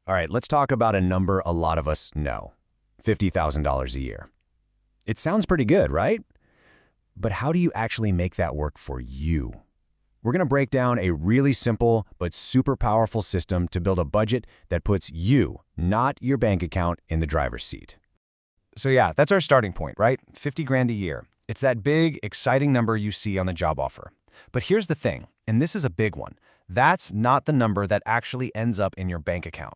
All right, let's talk about a number a lot of us know. $50,000 a year. It sounds pretty good, right? But how do you actually make that work for you? We're going to break down a really simple but super powerful system to build a budget that puts you, not your bank account, in the driver's seat. So yeah, that's our starting point, right? 50 grand a year. It's that big, exciting number you see on the job offer. But here's the thing, and this is a big one. That's not the number that actually ends up in your bank account.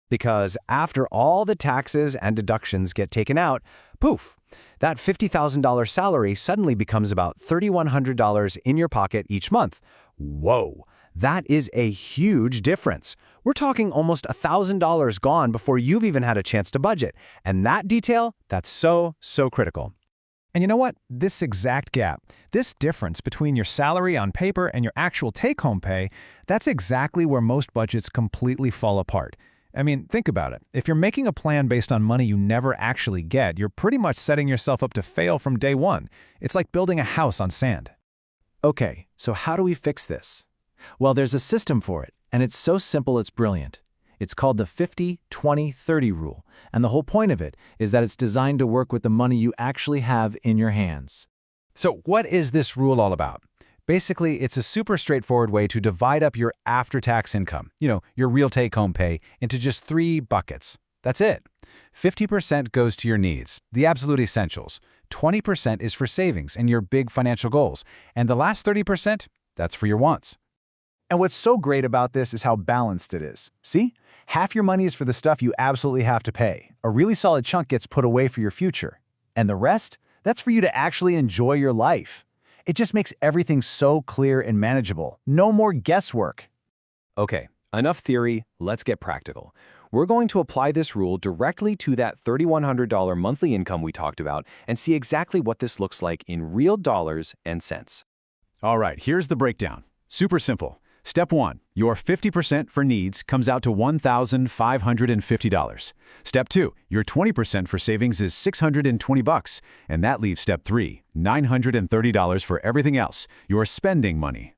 Because after all the taxes and deductions get taken out, poof, that $50,000 salary suddenly becomes about $3,100 in your pocket each month. Whoa, that is a huge difference. We're talking almost $1,000 gone before you've even had a chance to budget. And that detail, that's so critical. And you know what? This exact gap, this difference between your salary on paper and your actual take-home pay, that's exactly where most budgets completely fall apart. I mean, think about it. If you're making a plan based on money you never actually get, you're pretty much setting yourself up to fail from day one. It's like building a house on sand. Okay, so how do we fix this? Well, there's a system for it, and it's so simple it's brilliant. It's called the 50-20-30 rule, and the whole point of it is that it's designed to work with the money you actually have in your hands. So what is this rule all about? Basically, it's a super straightforward way to divide up your after-tax income, your real take-home pay, into just 3 buckets. That's it. 50% goes to your needs, the absolute essentials. 20% is for savings and your big financial goals. And the last 30%, that's for your wants. And what's so great about this is how balanced it is. See? Half your money is for the stuff you absolutely have to pay. A really solid chunk gets put away for your future. And the rest? That's for you to actually enjoy your life. It just makes everything so clear and manageable. No more guesswork. Okay, enough theory, let's get practical. We're going to apply this rule directly to that $3,100 monthly income we talked about and see exactly what this looks like in real dollars and cents. All right, here's the breakdown. Super simple. Step 1, your 50% for needs comes out to $1,550. Step 2, your 20% for savings is $620, and that leaves step 3, $930 for everything else, your spending money.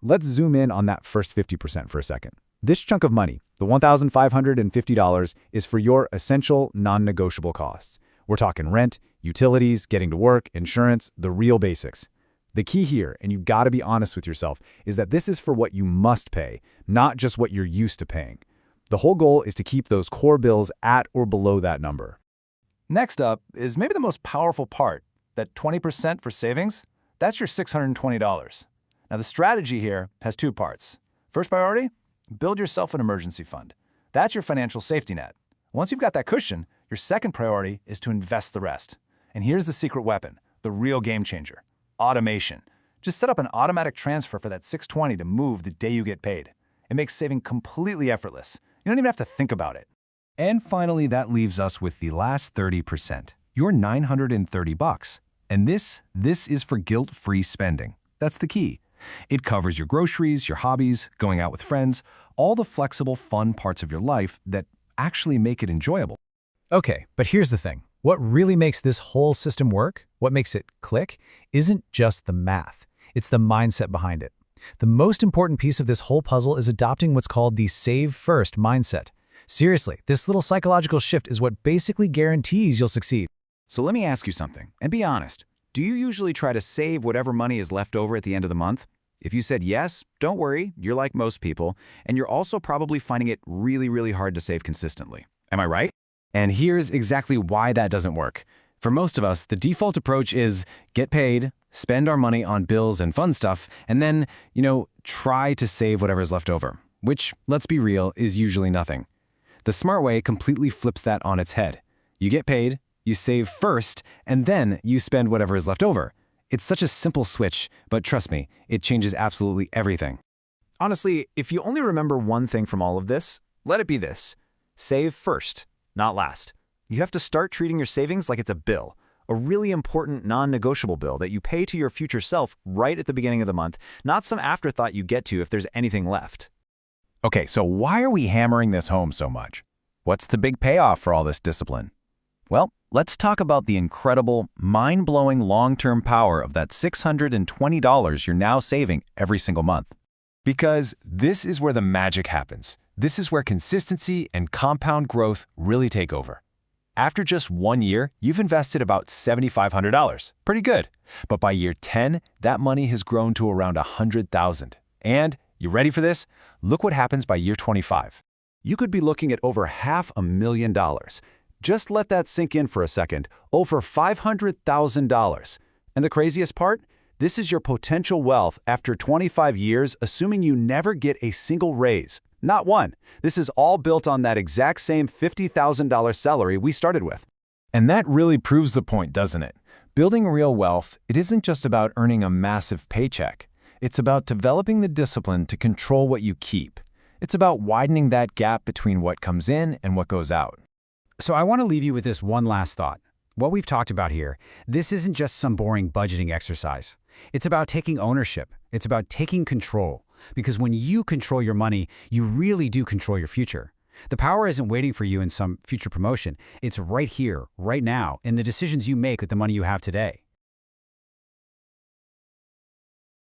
Let's zoom in on that first 50% for a second. This chunk of money, the $1,550, is for your essential, non-negotiable costs. We're talking rent, utilities, getting to work, insurance, the real basics. The key here, and you've got to be honest with yourself, is that this is for what you must pay, not just what you're used to paying. The whole goal is to keep those core bills at or below that number. Next up is maybe the most powerful part, that 20% for savings. That's your $620. Now the strategy here has 2 parts. First priority, build yourself an emergency fund. That's your financial safety net. Once you've got that cushion, your second priority is to invest the rest. And here's the secret weapon, the real game changer. Automation. Just set up an automatic transfer for that $620 to move the day you get paid. It makes saving completely effortless. You don't even have to think about it. And finally, that leaves us with the last 30%, your $930. And this is for guilt-free spending. That's the key. It covers your groceries, your hobbies, going out with friends, all the flexible, fun parts of your life that actually make it enjoyable. Okay, but here's the thing. What really makes this whole system work, what makes it click, isn't just the math. It's the mindset behind it. The most important piece of this whole puzzle is adopting what's called the save first mindset. Seriously, this little psychological shift is what basically guarantees you'll succeed. So let me ask you something, and be honest. Do you usually try to save whatever money is left over at the end of the month? If you said yes, don't worry, you're like most people, and you're also probably finding it really hard to save consistently. Am I right? And here's exactly why that doesn't work. For most of us, the default approach is get paid, spend our money on bills and fun stuff, and then, try to save whatever's left over, which, let's be real, is usually nothing. The smart way completely flips that on its head. You get paid, you save first, and then you spend whatever is left over. It's such a simple switch, but trust me, it changes absolutely everything. Honestly, if you only remember one thing from all of this, let it be this. Save first, not last. You have to start treating your savings like it's a bill, a really important non-negotiable bill that you pay to your future self right at the beginning of the month, not some afterthought you get to if there's anything left. Okay, so why are we hammering this home so much? What's the big payoff for all this discipline? Well, let's talk about the incredible, mind-blowing long-term power of that $620 you're now saving every single month. Because this is where the magic happens. This is where consistency and compound growth really take over. After just 1 year, you've invested about $7,500. Pretty good. But by year 10, that money has grown to around $100,000. And, you ready for this? Look what happens by year 25. You could be looking at over $500,000. Just let that sink in for a second. Over $500,000. And the craziest part? This is your potential wealth after 25 years, assuming you never get a single raise. Not one. This is all built on that exact same $50,000 salary we started with. And that really proves the point, doesn't it? Building real wealth, it isn't just about earning a massive paycheck. It's about developing the discipline to control what you keep. It's about widening that gap between what comes in and what goes out. So I want to leave you with this one last thought. What we've talked about here, this isn't just some boring budgeting exercise. It's about taking ownership. It's about taking control. Because when you control your money, you really do control your future. The power isn't waiting for you in some future promotion. It's right here, right now, in the decisions you make with the money you have today.